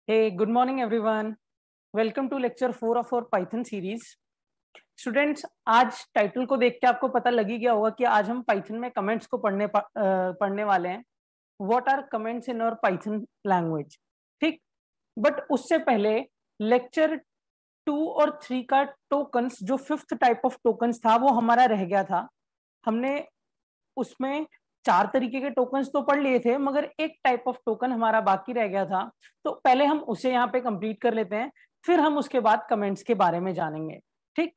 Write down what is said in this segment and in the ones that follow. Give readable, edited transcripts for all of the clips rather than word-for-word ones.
Hey, good morning everyone. Welcome to lecture 4 of our Python series. Students, आज title को देख के आपको पता लग ही गया होगा कि आज हम पाइथन में कमेंट्स को पढ़ने वाले हैं. What are comments in our Python language. ठीक, बट उससे पहले लेक्चर 2 और 3 का टोकन्स, जो फिफ्थ टाइप ऑफ टोकन्स था, वो हमारा रह गया था. हमने उसमें 4 तरीके के टोकन्स तो पढ़ लिए थे, मगर एक टाइप ऑफ टोकन हमारा बाकी रह गया था. तो पहले हम उसे यहाँ पे कंप्लीट कर लेते हैं, फिर हम उसके बाद कमेंट्स के बारे में जानेंगे. ठीक,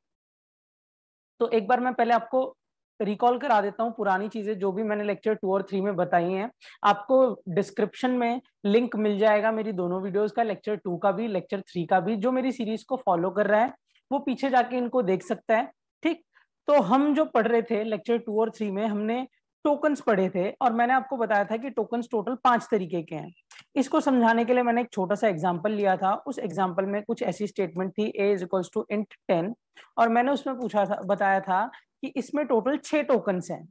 तो एक बार मैं पहले आपको रिकॉल करा देता हूँ पुरानी चीजें जो भी मैंने लेक्चर 2 और 3 में बताई हैं. आपको डिस्क्रिप्शन में लिंक मिल जाएगा मेरी दोनों वीडियोस का, लेक्चर 2 का भी, लेक्चर 3 का भी. जो मेरी सीरीज को फॉलो कर रहा है वो पीछे जाके इनको देख सकता है. ठीक, तो हम जो पढ़ रहे थे लेक्चर 2 और 3 में, हमने टोकन्स पढ़े थे और मैंने आपको बताया था कि टोकन्स टोटल 5 तरीके के हैं. इसको समझाने के लिए मैंने एक छोटा सा एग्जांपल लिया था. उस एग्जांपल में कुछ ऐसी स्टेटमेंट थी, a is equals to int 10, और मैंने उसमें पूछा था, बताया था कि इसमें टोटल 6 टोकन्स हैं.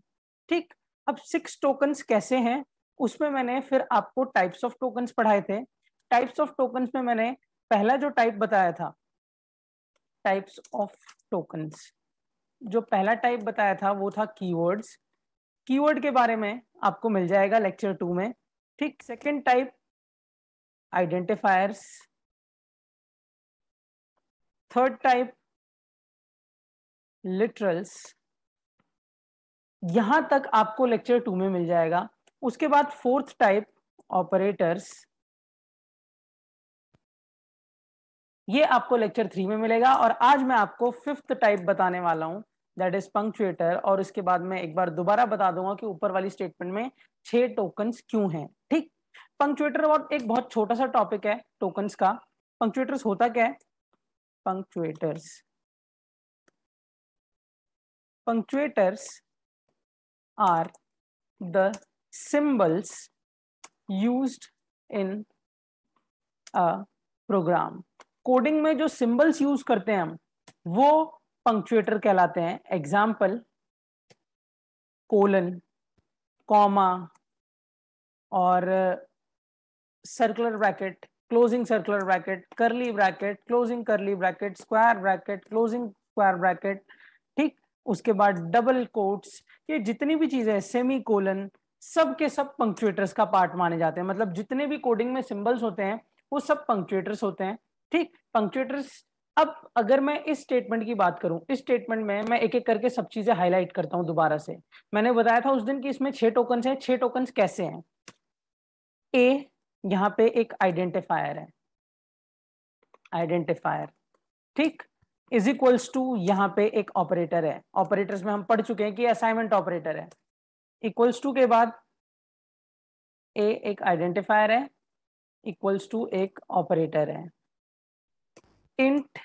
ठीक, अब 6 टोकन्स कैसे हैं, उसमें मैंने फिर आपको टाइप्स ऑफ टोकन्स पढ़ाए थे. टाइप्स ऑफ टोकन्स में मैंने पहला जो टाइप बताया था, टाइप्स ऑफ टोकन्स, जो पहला टाइप बताया था वो था कीवर्ड्स. कीवर्ड के बारे में आपको मिल जाएगा लेक्चर 2 में. ठीक, second type identifiers, third type literals. यहां तक आपको लेक्चर 2 में मिल जाएगा. उसके बाद फोर्थ टाइप ऑपरेटर्स, ये आपको लेक्चर 3 में मिलेगा. और आज मैं आपको फिफ्थ टाइप बताने वाला हूं, दैट इज पंक्चुएटर. और इसके बाद मैं एक बार दोबारा बता दूंगा कि ऊपर वाली स्टेटमेंट में 6 टोकन्स क्यों हैं. ठीक, पंक्चुएटर और एक बहुत छोटा सा टॉपिक है टोकन्स का. पंक्चुएटर्स होता क्या है? Punctuators are the symbols used in a program. Coding में जो सिंबल्स यूज करते हैं हम, वो पंक्चुएटर कहलाते हैं. एग्जाम्पल, कोलन, कॉमा और circular bracket, closing circular bracket, करली ब्रैकेट, क्लोजिंग करली bracket, square bracket, closing square bracket. ठीक, उसके बाद डबल कोट्स, ये जितनी भी चीजें, सेमी कोलन, सब के सब पंक्चुएटर्स का पार्ट माने जाते हैं. मतलब जितने भी कोडिंग में सिंबल्स होते हैं वो सब पंक्चुएटर्स होते हैं. ठीक, पंक्चुएटर्स. अब अगर मैं इस स्टेटमेंट की बात करूं, इस स्टेटमेंट में मैं एक एक करके सब चीजें हाईलाइट करता हूं दोबारा से. मैंने बताया था उस दिन कि इसमें 6 टोकन्स हैं. 6 टोकन्स कैसे हैं? ए, यहां पे एक आइडेंटिफायर है, आइडेंटिफायर. ठीक, इज इक्वल्स टू, यहां पे एक ऑपरेटर है. ऑपरेटर्स में हम पढ़ चुके हैं कि असाइनमेंट ऑपरेटर है. इक्वल्स टू के बाद ए एक आइडेंटिफायर है, इक्वल्स टू एक ऑपरेटर है. इंट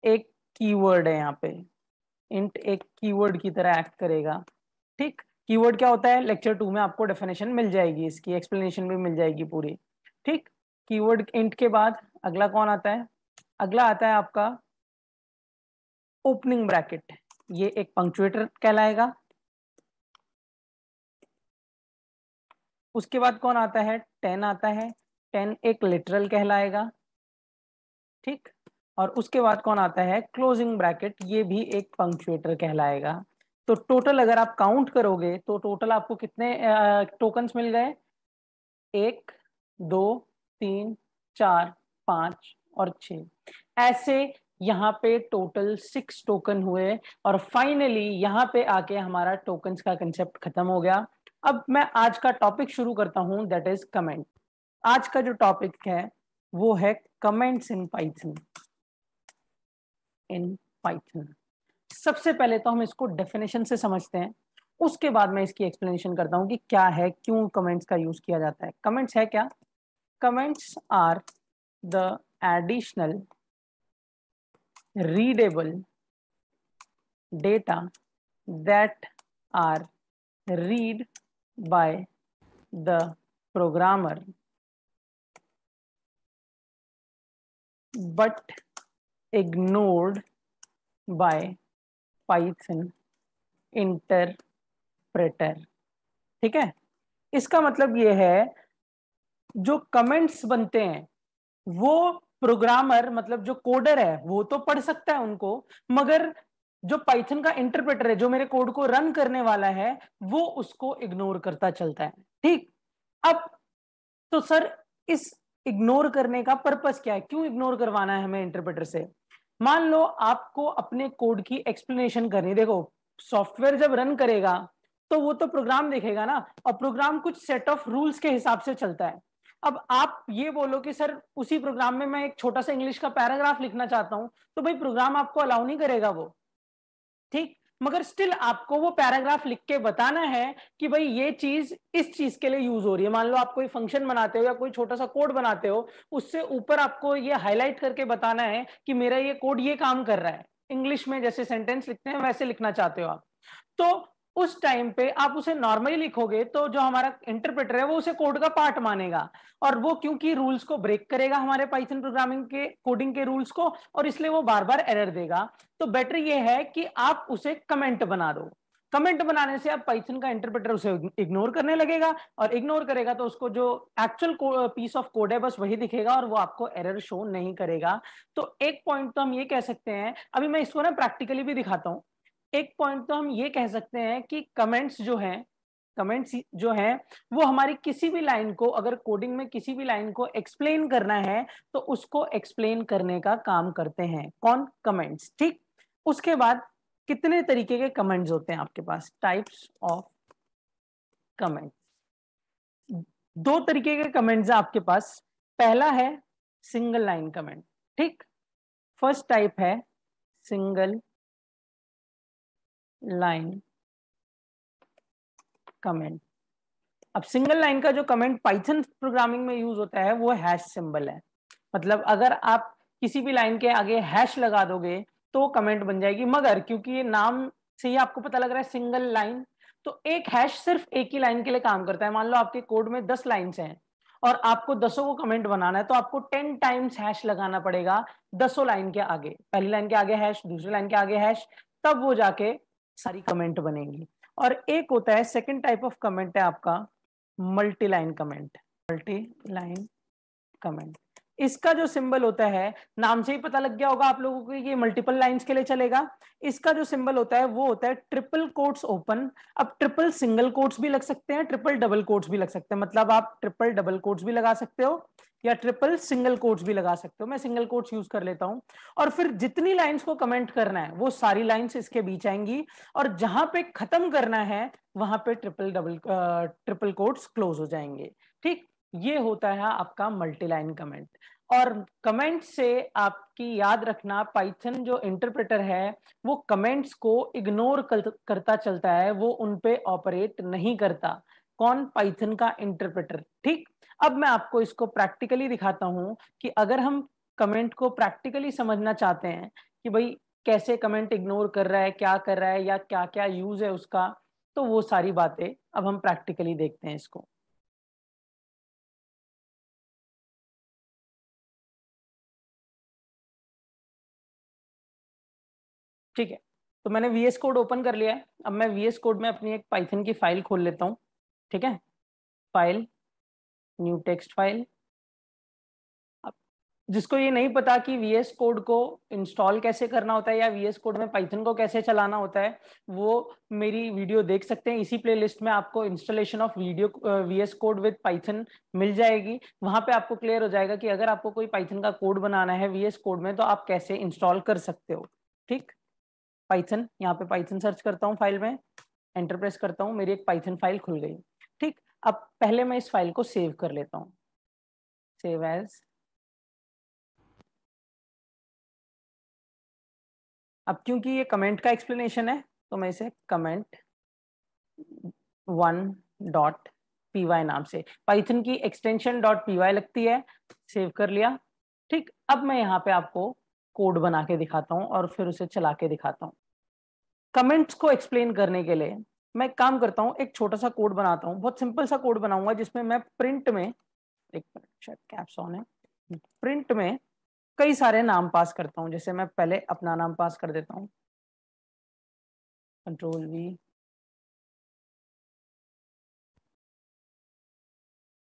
एक कीवर्ड है. यहाँ पे इंट एक कीवर्ड की तरह एक्ट करेगा. ठीक, कीवर्ड क्या होता है लेक्चर 2 में आपको डेफिनेशन मिल जाएगी, इसकी एक्सप्लेनेशन भी मिल जाएगी पूरी. ठीक, कीवर्ड इंट के बाद अगला कौन आता है? अगला आता है आपका ओपनिंग ब्रैकेट. ये एक पंक्चुएटर कहलाएगा. उसके बाद कौन आता है? 10 आता है. 10 एक लिटरल कहलाएगा. ठीक, और उसके बाद कौन आता है? Closing bracket. ये भी एक पंक्चुएटर कहलाएगा. तो टोटल अगर आप काउंट करोगे तो टोटल आपको कितने टोकन्स मिल गए? 1 2 3 4 5 और 6. ऐसे यहाँ पे टोटल 6 टोकन हुए. और फाइनली यहाँ पे आके हमारा टोकन्स का कंसेप्ट खत्म हो गया. अब मैं आज का टॉपिक शुरू करता हूं, दैट इज कमेंट. आज का जो टॉपिक है वो है कमेंट्स इन पाइथन. सबसे पहले तो हम इसको डेफिनेशन से समझते हैं, उसके बाद मैं इसकी एक्सप्लेनेशन करता हूं कि क्या है, क्यों कमेंट्स का यूज किया जाता है. कमेंट्स है क्या? Comments are the additional readable data that are read by the programmer but ignored by Python interpreter. ठीक है, इसका मतलब ये है जो कमेंट्स बनते हैं वो प्रोग्रामर मतलब जो कोडर है वो तो पढ़ सकता है उनको, मगर जो पाइथन का इंटरप्रेटर है जो मेरे कोड को रन करने वाला है वो उसको इग्नोर करता चलता है। ठीक, अब तो सर इस इग्नोर करने का पर्पस क्या है, क्यों इग्नोर करवाना है हमें इंटरप्रेटर से? मान लो आपको अपने कोड की एक्सप्लेनेशन करनी, देखो सॉफ्टवेयर जब रन करेगा तो वो तो प्रोग्राम देखेगा ना, और प्रोग्राम कुछ सेट ऑफ रूल्स के हिसाब से चलता है। अब आप ये बोलो कि सर उसी प्रोग्राम में मैं एक छोटा सा इंग्लिश का पैराग्राफ लिखना चाहता हूं, तो भाई प्रोग्राम आपको अलाउ नहीं करेगा वो। ठीक, मगर स्टिल आपको वो पैराग्राफ लिख के बताना है कि भाई ये चीज इस चीज के लिए यूज हो रही है। मान लो आप कोई फंक्शन बनाते हो या कोई छोटा सा कोड बनाते हो, उससे ऊपर आपको ये हाईलाइट करके बताना है कि मेरा ये कोड ये काम कर रहा है। इंग्लिश में जैसे सेंटेंस लिखते हैं वैसे लिखना चाहते हो आप, तो उस टाइम पे आप उसे नॉर्मली लिखोगे तो जो हमारा इंटरप्रेटर है वो उसे कोड का पार्ट मानेगा, और वो क्योंकि रूल्स को ब्रेक करेगा हमारे पाइथन प्रोग्रामिंग के कोडिंग के रूल्स को, और इसलिए वो बार बार एरर देगा। तो बेटर ये है कि आप उसे कमेंट बना दो। कमेंट बनाने से अब पाइथन का इंटरप्रेटर उसे इग्नोर करने लगेगा, और इग्नोर करेगा तो उसको जो एक्चुअल पीस ऑफ कोड है बस वही दिखेगा और वो आपको एरर शो नहीं करेगा। तो एक पॉइंट तो हम ये कह सकते हैं, अभी मैं इसको ना प्रैक्टिकली भी दिखाता हूं। एक पॉइंट तो हम ये कह सकते हैं कि कमेंट्स जो हैं वो हमारी किसी भी लाइन को, अगर कोडिंग में किसी भी लाइन को एक्सप्लेन करना है तो उसको एक्सप्लेन करने का काम करते हैं कौन? कमेंट्स। ठीक, उसके बाद कितने तरीके के कमेंट्स होते हैं आपके पास? टाइप्स ऑफ कमेंट, दो तरीके के कमेंट्स है आपके पास। पहला है सिंगल लाइन कमेंट। ठीक, फर्स्ट टाइप है सिंगल लाइन कमेंट। अब सिंगल लाइन का जो कमेंट पाइथन प्रोग्रामिंग में यूज होता है वो हैश सिंबल है। मतलब अगर आप किसी भी लाइन के आगे हैश लगा दोगे तो कमेंट बन जाएगी, मगर क्योंकि ये नाम से ही आपको पता लग रहा है सिंगल लाइन, तो एक हैश सिर्फ एक ही लाइन के लिए काम करता है। मान लो आपके कोड में 10 लाइन्स हैं और आपको 10 को कमेंट बनाना है, तो आपको 10 टाइम्स हैश लगाना पड़ेगा 10 लाइन के आगे। पहली लाइन के आगे हैश, दूसरी लाइन के आगे हैश, तब वो जाके सारी कमेंट बनेंगी। और एक होता है सेकेंड टाइप ऑफ कमेंट है आपका multi line comment. Multi line comment, इसका जो सिंबल होता है, नाम से ही पता लग गया होगा आप लोगों को ये मल्टीपल लाइंस के लिए चलेगा। इसका जो सिंबल होता है वो होता है ट्रिपल कोट्स ओपन। अब ट्रिपल सिंगल कोट्स भी लग सकते हैं, ट्रिपल डबल कोट्स भी लग सकते हैं, मतलब आप ट्रिपल डबल कोट्स भी लगा सकते हो या ट्रिपल सिंगल कोट्स भी लगा सकते हो। मैं सिंगल कोट्स यूज कर लेता हूं। और फिर जितनी लाइंस को कमेंट करना है वो सारी लाइंस इसके बीच आएंगी, और जहां पे खत्म करना है वहां पे ट्रिपल कोट्स क्लोज हो जाएंगे। ठीक, ये होता है आपका मल्टीलाइन कमेंट। और कमेंट से आपकी याद रखना, पाइथन जो इंटरप्रेटर है वो कमेंट्स को इग्नोर करता चलता है, वो उन पे ऑपरेट नहीं करता। कौन? पाइथन का इंटरप्रेटर। ठीक, अब मैं आपको इसको प्रैक्टिकली दिखाता हूं कि अगर हम कमेंट को प्रैक्टिकली समझना चाहते हैं कि भाई कैसे कमेंट इग्नोर कर रहा है, क्या कर रहा है, या क्या क्या यूज है उसका, तो वो सारी बातें अब हम प्रैक्टिकली देखते हैं इसको। ठीक है, तो मैंने VS कोड ओपन कर लिया है। अब मैं VS कोड में अपनी एक पाइथन की फाइल खोल लेता हूँ। ठीक है, फाइल, न्यू टेक्स्ट फाइल। अब जिसको ये नहीं पता कि VS कोड को इंस्टॉल कैसे करना होता है या VS कोड में पाइथन को कैसे चलाना होता है, वो मेरी वीडियो देख सकते हैं। इसी प्लेलिस्ट में आपको installation of video VS Code with Python मिल जाएगी। वहां पे आपको क्लियर हो जाएगा कि अगर आपको कोई पाइथन का कोड बनाना है VS कोड में तो आप कैसे इंस्टॉल कर सकते हो। ठीक, पाइथन, यहाँ पे पाइथन सर्च करता हूँ फाइल में, एंटर प्रेस करता हूँ, मेरी एक पाइथन फाइल खुल गई। ठीक, अब पहले मैं इस फाइल को सेव कर लेता हूँ, सेव एज। अब क्योंकि ये कमेंट का एक्सप्लेनेशन है तो मैं इसे कमेंट 1.py नाम से, पाइथन की एक्सटेंशन .py लगती है, सेव कर लिया। ठीक, अब मैं यहाँ पे आपको कोड बना के दिखाता हूँ और फिर उसे चला के दिखाता हूँ। कमेंट्स को एक्सप्लेन करने के लिए मैं काम करता हूँ, एक छोटा सा कोड बनाता हूँ, बहुत सिंपल सा कोड बनाऊंगा जिसमें मैं प्रिंट में, एक मिनट शायद कैप्स ऑन है, प्रिंट में कई सारे नाम पास करता हूँ। जैसे मैं पहले अपना नाम पास कर देता हूँ, Ctrl+V,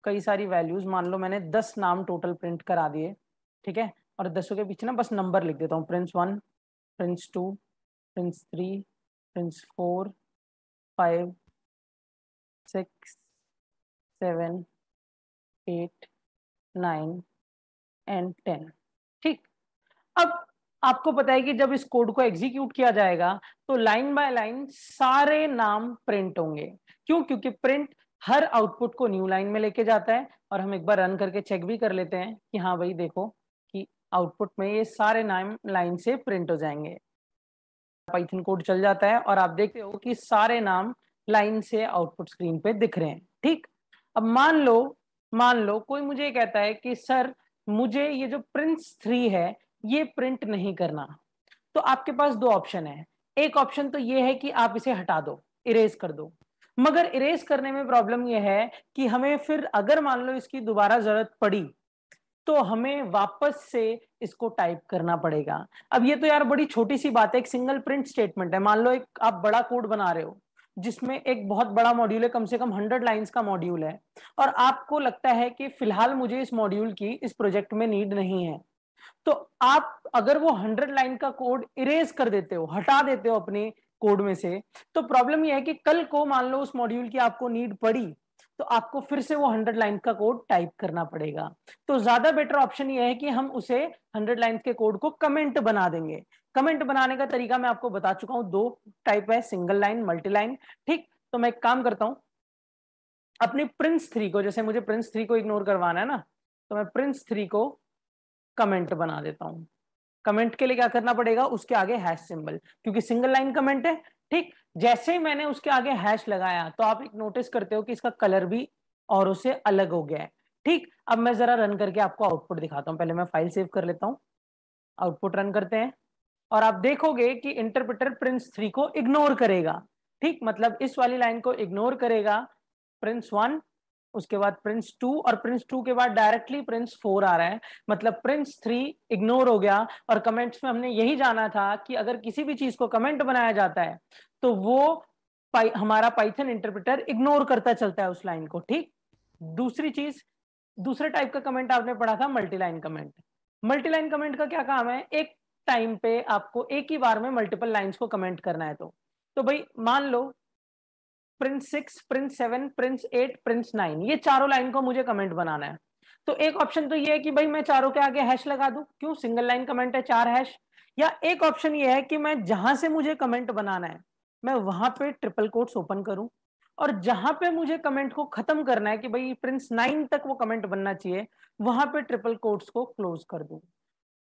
कई सारी वैल्यूज, मान लो मैंने 10 नाम टोटल प्रिंट करा दिए। ठीक है, और 10 के पीछे ना बस नंबर लिख देता हूँ, Prince1, Prince2, Prince3, Prince4, 5, 6, 7, 8, 9 and 10। ठीक, अब आपको पता है कि जब इस कोड को एग्जीक्यूट किया जाएगा तो लाइन बाय लाइन सारे नाम प्रिंट होंगे। क्यों? क्योंकि प्रिंट हर आउटपुट को न्यू लाइन में लेके जाता है। और हम एक बार रन करके चेक भी कर लेते हैं कि हाँ भाई देखो कि आउटपुट में ये सारे नाम लाइन से प्रिंट हो जाएंगे। पाइथन कोड चल जाता है और आप देखते हो कि सारे नाम लाइन से आउटपुट स्क्रीन पे दिख रहे हैं। ठीक, अब मान लो कोई मुझे कहता है कि सर मुझे ये जो Prince3 है ये प्रिंट नहीं करना, तो आपके पास दो ऑप्शन है। एक ऑप्शन तो ये है कि आप इसे हटा दो, इरेज कर दो। मगर इरेज करने में प्रॉब्लम यह है कि हमें फिर अगर मान लो इसकी दोबारा जरूरत पड़ी तो हमें वापस से इसको टाइप करना पड़ेगा। अब ये तो यार बड़ी छोटी सी बात है, एक सिंगल प्रिंट स्टेटमेंट है। मान लो एक आप बड़ा कोड बना रहे हो जिसमें एक बहुत बड़ा मॉड्यूल है, कम से कम 100 लाइंस का मॉड्यूल है, और आपको लगता है कि फिलहाल मुझे इस मॉड्यूल की इस प्रोजेक्ट में नीड नहीं है, तो आप अगर वो 100 लाइन का कोड इरेज कर देते हो, हटा देते हो अपने कोड में से, तो प्रॉब्लम यह है कि कल को मान लो उस मॉड्यूल की आपको नीड पड़ी तो आपको फिर से वो 100 लाइन का कोड टाइप करना पड़ेगा। तो ज्यादा बेटर ऑप्शन ये है कि हम उसे 100 लाइन के कोड को कमेंट बना देंगे। कमेंट बनाने का तरीका मैं आपको बता चुका हूं, दो टाइप है, सिंगल लाइन, मल्टी लाइन। ठीक, तो मैं एक काम करता हूं, अपनी Prince3 को, जैसे मुझे Prince3 को इग्नोर करवाना है ना, तो मैं Prince3 को कमेंट बना देता हूं। कमेंट के लिए क्या करना पड़ेगा, उसके आगे हैश सिंबल, क्योंकि सिंगल लाइन कमेंट है। ठीक, जैसे ही मैंने उसके आगे हैश लगाया तो आप एक नोटिस करते हो कि इसका कलर भी और उससे अलग हो गया है। ठीक, अब मैं जरा रन करके आपको आउटपुट दिखाता हूं। पहले मैं फाइल सेव कर लेता हूं, आउटपुट रन करते हैं, और आप देखोगे कि इंटरप्रेटर Prince3 को इग्नोर करेगा। ठीक, मतलब इस वाली लाइन को इग्नोर करेगा Prince1, उसके बाद Prince2, और Prince2 के बाद डायरेक्टली Prince4 आ रहा है, मतलब Prince3 इग्नोर हो गया। और कमेंट्स में हमने यही जाना था कि अगर किसी भी चीज को कमेंट बनाया जाता है तो वो हमारा पाइथन इंटरप्रेटर इग्नोर करता चलता है उस लाइन को। ठीक, दूसरी चीज, दूसरे टाइप का कमेंट आपने पढ़ा था मल्टीलाइन कमेंट। मल्टीलाइन कमेंट का क्या काम है, एक टाइम पे आपको एक ही बार में मल्टीपल लाइंस को कमेंट करना है। तो भाई मान लो Prince6, Prince7, Prince8, Prince9, ये चारों लाइन को मुझे कमेंट बनाना है। तो एक ऑप्शन तो ये है कि भाई मैं चारों के आगे हैश लगा दूं, क्यों, सिंगल लाइन कमेंट है, 4 हैश। या एक ऑप्शन ये है कि मैं जहां से मुझे कमेंट बनाना है मैं वहां पे ट्रिपल कोट्स ओपन करूं, और जहां पे मुझे कमेंट को खत्म करना है कि भाई Prince9 तक वो कमेंट बनना चाहिए, वहां पे ट्रिपल कोट्स को क्लोज कर दूं।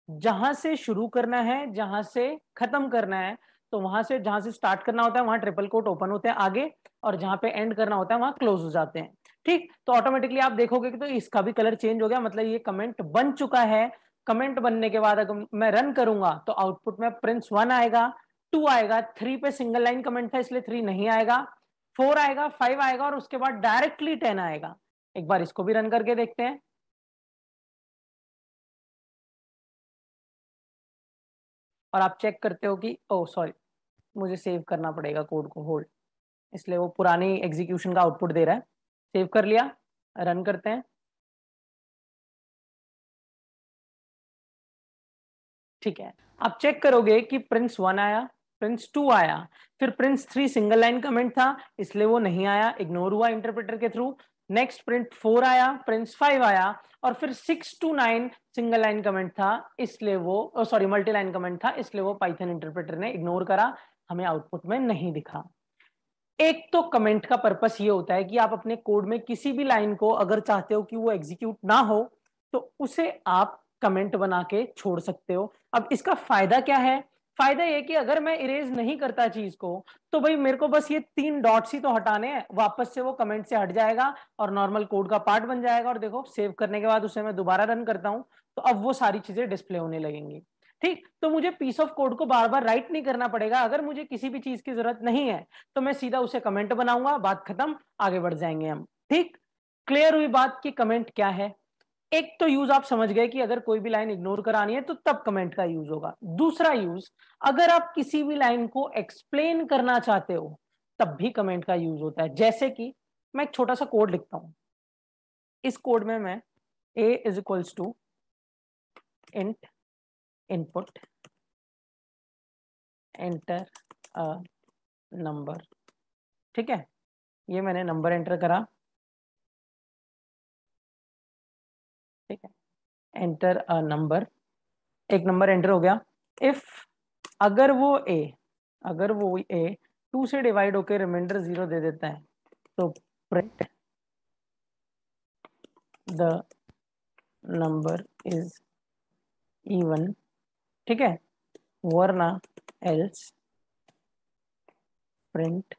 जहां से शुरू करना है, जहां से खत्म करना है, तो वहां से जहां से स्टार्ट करना होता है वहां ट्रिपल कोट ओपन होते हैं आगे, और जहां पे एंड करना होता है वहां क्लोज हो जाते हैं। ठीक, तो ऑटोमेटिकली आप देखोगे कि तो इसका भी कलर चेंज हो गया, मतलब ये कमेंट बन चुका है। कमेंट बनने के बाद अगर मैं रन करूंगा तो आउटपुट में Prince1 आएगा, 2 आएगा, 3 पे सिंगल लाइन कमेंट था इसलिए 3 नहीं आएगा, 4 आएगा, 5 आएगा, और उसके बाद डायरेक्टली 10 आएगा। एक बार इसको भी रन करके देखते हैं। और आप चेक करते हो कि ओ सॉरी, मुझे सेव करना पड़ेगा कोड को, होल्ड, इसलिए वो पुरानी एग्जीक्यूशन का आउटपुट दे रहा है। सेव कर लिया, रन करते हैं। ठीक है, आप चेक करोगे कि Prince1 आया, Prince2 आया, फिर Prince3 सिंगल लाइन कमेंट था इसलिए वो नहीं आया, इग्नोर हुआ इंटरप्रेटर के थ्रू। नेक्स्ट Prince4 आया, Prince5 आया, और फिर 6 to 9 सिंगल लाइन कमेंट था इसलिए वो, सॉरी मल्टी लाइन कमेंट था इसलिए वो पाइथन इंटरप्रेटर ने इग्नोर करा, हमें आउटपुट में नहीं दिखा। एक तो कमेंट का पर्पस ये होता है कि आप अपने कोड में किसी भी लाइन को अगर चाहते हो कि वो एग्जीक्यूट ना हो तो उसे आप कमेंट बना के छोड़ सकते हो। अब इसका फायदा क्या है, फायदा ये कि अगर मैं इरेज नहीं करता चीज को तो भाई मेरे को बस ये 3 डॉट्स ही तो हटाने हैं, वापस से वो कमेंट से हट जाएगा और नॉर्मल कोड का पार्ट बन जाएगा। और देखो सेव करने के बाद उसे मैं दोबारा रन करता हूं तो अब वो सारी चीजें डिस्प्ले होने लगेंगी। ठीक, तो मुझे पीस ऑफ कोड को बार बार राइट नहीं करना पड़ेगा। अगर मुझे किसी भी चीज की जरूरत नहीं है तो मैं सीधा उसे कमेंट बनाऊंगा, बात खत्म, आगे बढ़ जाएंगे हम। ठीक, क्लियर हुई बात कि कमेंट क्या है। एक तो यूज आप समझ गए कि अगर कोई भी लाइन इग्नोर करानी है तो तब कमेंट का यूज होगा। दूसरा यूज, अगर आप किसी भी लाइन को एक्सप्लेन करना चाहते हो तब भी कमेंट का यूज होता है। जैसे कि मैं एक छोटा सा कोड लिखता हूं, इस कोड में मैं a is equals to int input enter a number. ठीक है, ये मैंने नंबर एंटर करा। ठीक है, एंटर अ नंबर, एक नंबर एंटर हो गया। इफ अगर वो ए 2 से डिवाइड होकर रिमाइंडर 0 दे देता है तो print the number is even. ठीक है, वरना else print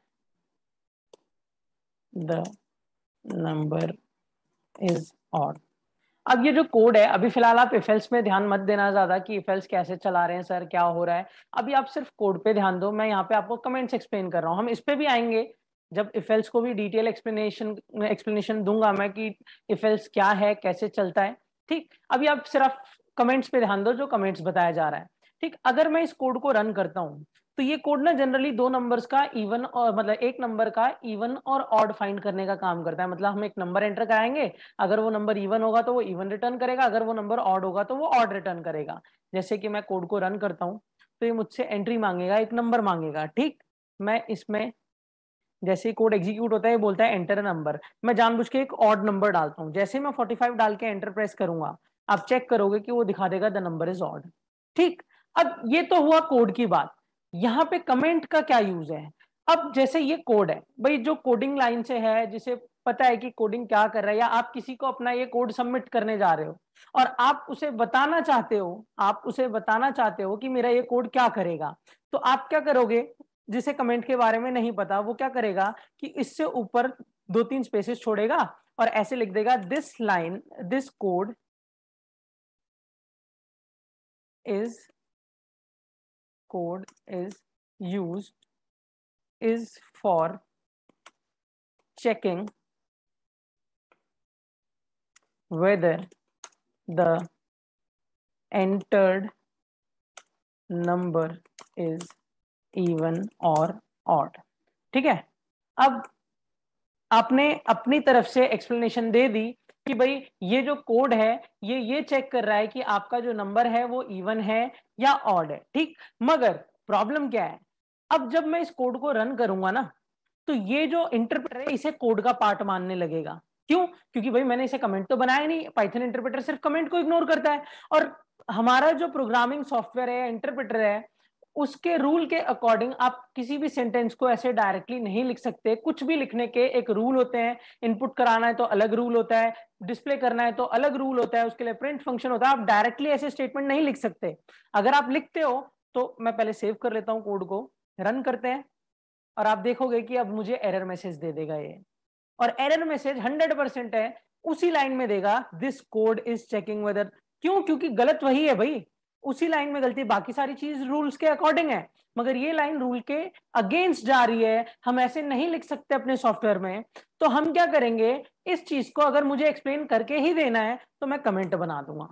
the number is odd. अब ये जो कोड है, अभी फिलहाल आप इफेल्स में ध्यान मत देना ज्यादा कि इफेल्स कैसे चला रहे हैं सर, क्या हो रहा है। अभी आप सिर्फ कोड पे ध्यान दो, मैं यहाँ पे आपको कमेंट्स एक्सप्लेन कर रहा हूँ। हम इस पे भी आएंगे जब इफेल्स को भी डिटेल एक्सप्लेनेशन दूंगा मैं कि इफेल्स क्या है, कैसे चलता है। ठीक, अभी आप सिर्फ कमेंट्स पे ध्यान दो, जो कमेंट्स बताया जा रहा है। ठीक, अगर मैं इस कोड को रन करता हूँ तो ये कोड ना जनरली दो नंबर्स का इवन और मतलब एक नंबर का इवन और ऑड फाइंड करने का काम करता है। मतलब हम एक नंबर एंटर कराएंगे, अगर वो नंबर इवन होगा तो वो इवन रिटर्न करेगा, अगर वो नंबर ऑड होगा तो वो ऑड रिटर्न करेगा। जैसे कि मैं कोड को रन करता हूँ तो ये मुझसे एंट्री मांगेगा, एक नंबर मांगेगा। ठीक, मैं इसमें जैसे ही कोड एग्जीक्यूट होता है बोलता है एंटर नंबर, मैं जानबूझ के एक ऑड नंबर डालता हूँ। जैसे मैं 45 डाल के एंटर प्रेस करूंगा, आप चेक करोगे कि वो दिखा देगा द नंबर इज ऑड। ठीक, अब ये तो हुआ कोड की बात। यहाँ पे कमेंट का क्या यूज है? अब जैसे ये कोड है भाई, जो कोडिंग लाइन से है, जिसे पता है कि कोडिंग क्या कर रहा है, या आप किसी को अपना ये कोड सबमिट करने जा रहे हो और आप उसे बताना चाहते हो कि मेरा ये कोड क्या करेगा, तो आप क्या करोगे? जिसे कमेंट के बारे में नहीं पता वो क्या करेगा कि इससे ऊपर 2-3 स्पेसेस छोड़ेगा और ऐसे लिख देगा this code is used is for checking whether the entered number is even or odd। ठीक है, अब आपने अपनी तरफ से एक्सप्लेनेशन दे दी कि भाई ये जो कोड है ये चेक कर रहा है कि आपका जो नंबर है वो इवन है या ऑड है। ठीक, मगर प्रॉब्लम क्या है? अब जब मैं इस कोड को रन करूंगा ना, तो ये जो इंटरप्रेटर है इसे कोड का पार्ट मानने लगेगा। क्यों? क्योंकि भाई मैंने इसे कमेंट तो बनाया नहीं, पाइथन इंटरप्रेटर सिर्फ कमेंट को इग्नोर करता है। और हमारा जो प्रोग्रामिंग सॉफ्टवेयर है, इंटरप्रेटर है, उसके रूल के अकॉर्डिंग आप किसी भी सेंटेंस को ऐसे डायरेक्टली नहीं लिख सकते। कुछ भी लिखने के एक रूल होते हैं। इनपुट कराना है तो अलग रूल होता है, डिस्प्ले करना है तो अलग रूल होता है, उसके लिए प्रिंट फंक्शन होता है। आप डायरेक्टली ऐसे स्टेटमेंट नहीं लिख सकते। अगर आप लिखते हो तो मैं पहले सेव कर लेता हूं, कोड को रन करते हैं और आप देखोगे कि अब मुझे एरर मैसेज दे देगा ये। और एरर मैसेज 100% है, उसी लाइन में देगा this code is checking weather. क्यों? क्योंकि गलत वही है भाई, उसी लाइन में गलती, बाकी सारी चीज रूल्स के अकॉर्डिंग है, मगर ये लाइन रूल के अगेंस्ट जा रही है। हम ऐसे नहीं लिख सकते अपने सॉफ्टवेयर में। तो हम क्या करेंगे, इस चीज को अगर मुझे एक्सप्लेन करके ही देना है तो मैं कमेंट बना दूंगा।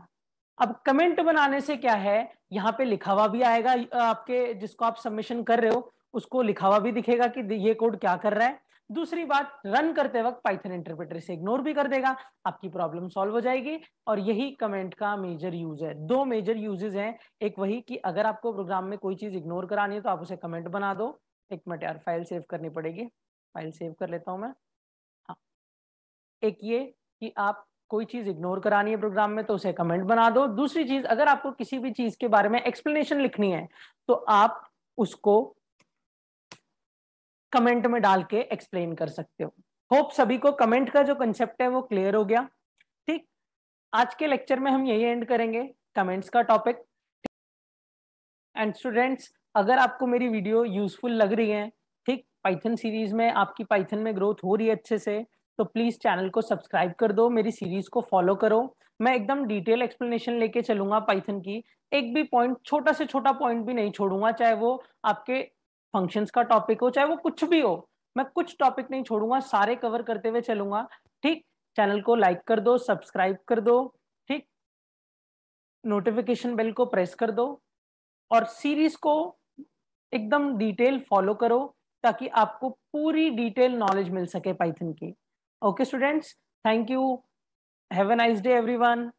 अब कमेंट बनाने से क्या है, यहाँ पे लिखा हुआ भी आएगा, आपके जिसको आप सबमिशन कर रहे हो उसको लिखा हुआ भी दिखेगा कि ये कोड क्या कर रहा है। दूसरी बात, रन करते वक्त पाइथन इंटरप्रेटर से इग्नोर भी कर देगा, आपकी प्रॉब्लम सॉल्व हो जाएगी। और यही कमेंट का मेजर यूज है। दो मेजर यूजेस हैं, एक वही कि अगर आपको प्रोग्राम में कोई चीज इग्नोर करानी है तो आप उसे कमेंट बना दो। एक मिनट यार, फाइल सेव करनी पड़ेगी, फाइल सेव कर लेता हूं मैं। हाँ, एक ये कि आप कोई चीज इग्नोर करानी है प्रोग्राम में तो उसे कमेंट बना दो। दूसरी चीज, अगर आपको किसी भी चीज के बारे में एक्सप्लेनेशन लिखनी है तो आप उसको कमेंट में डाल के एक्सप्लेन कर सकते हो। होप सभी को कमेंट का जो कंसेप्ट है वो क्लियर हो गया। ठीक, आज के लेक्चर में हम यही एंड करेंगे, कमेंट्स का टॉपिक। एंड स्टूडेंट्स, अगर आपको मेरी वीडियो यूजफुल लग रही है, ठीक, पाइथन सीरीज में आपकी पाइथन में ग्रोथ हो रही है अच्छे से, तो प्लीज चैनल को सब्सक्राइब कर दो, मेरी सीरीज को फॉलो करो। मैं एकदम डिटेल एक्सप्लेनेशन लेके चलूंगा पाइथन की। एक भी पॉइंट, छोटा से छोटा पॉइंट भी नहीं छोड़ूंगा, चाहे वो आपके फंक्शंस का टॉपिक हो, चाहे वो कुछ भी हो, मैं कुछ टॉपिक नहीं छोड़ूंगा, सारे कवर करते हुए चलूंगा। ठीक, चैनल को लाइक कर दो, सब्सक्राइब कर दो, ठीक, नोटिफिकेशन बेल को प्रेस कर दो और सीरीज को एकदम डिटेल फॉलो करो ताकि आपको पूरी डिटेल नॉलेज मिल सके पाइथन की। Okay students, thank you, have a nice day everyone.